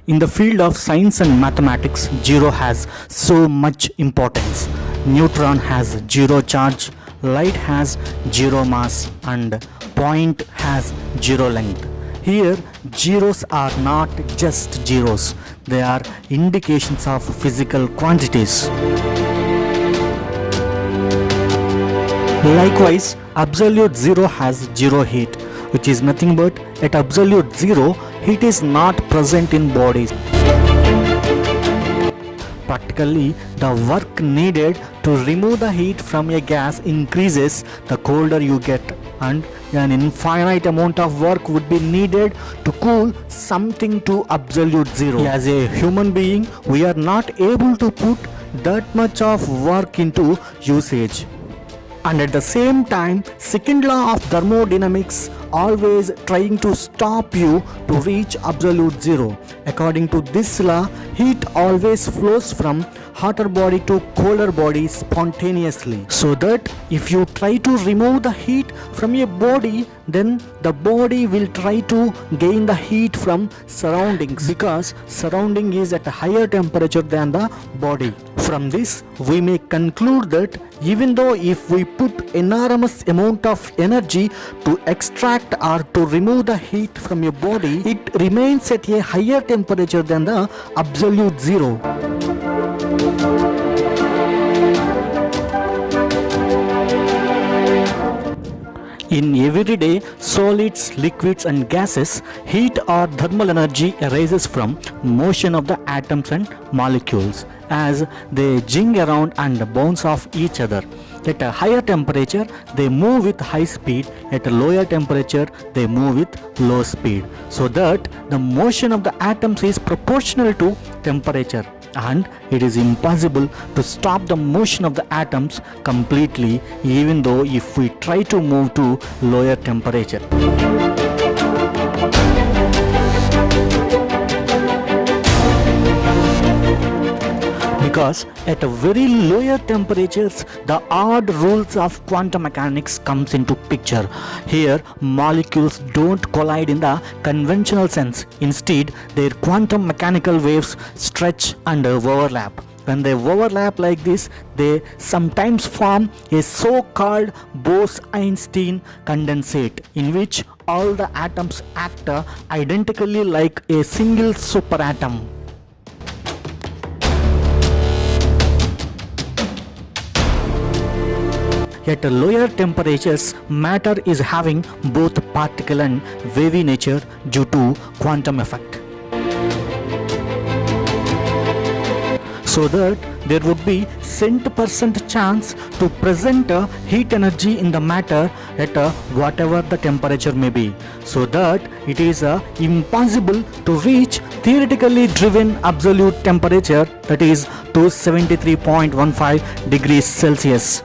In the field of science and mathematics, zero has so much importance. Neutron has zero charge, light has zero mass, and point has zero length. Here, zeros are not just zeros, they are indications of physical quantities. Likewise, absolute zero has zero heat, which is nothing but at absolute zero, heat is not present in bodies. Practically, the work needed to remove the heat from a gas increases the colder you get, and an infinite amount of work would be needed to cool something to absolute zero. As a human being, we are not able to put that much of work into usage. And at the same time, second law of thermodynamics always trying to stop you to reach absolute zero. According to this law, heat always flows from hotter body to colder body spontaneously. So that if you try to remove the heat from a body, then the body will try to gain the heat from surroundings, because surrounding is at a higher temperature than the body. From this, we may conclude that even though if we put enormous amount of energy to extract or to remove the heat from your body, it remains at a higher temperature than the absolute zero. In everyday solids, liquids and gases, heat or thermal energy arises from motion of the atoms and molecules as they jing around and bounce off each other. At a higher temperature, they move with high speed. At a lower temperature, they move with low speed. So that the motion of the atoms is proportional to temperature, and it is impossible to stop the motion of the atoms completely, even though if we try to move to lower temperature. Because at a very lower temperatures, the odd rules of quantum mechanics comes into picture. Here, molecules don't collide in the conventional sense. Instead, their quantum mechanical waves stretch and overlap. When they overlap like this, they sometimes form a so-called Bose-Einstein condensate, in which all the atoms act identically like a single superatom. At lower temperatures, matter is having both particle and wavy nature due to quantum effect. So that there would be cent% chance to present heat energy in the matter at whatever the temperature may be. So that it is impossible to reach theoretically driven absolute temperature, that is 273.15 degrees Celsius.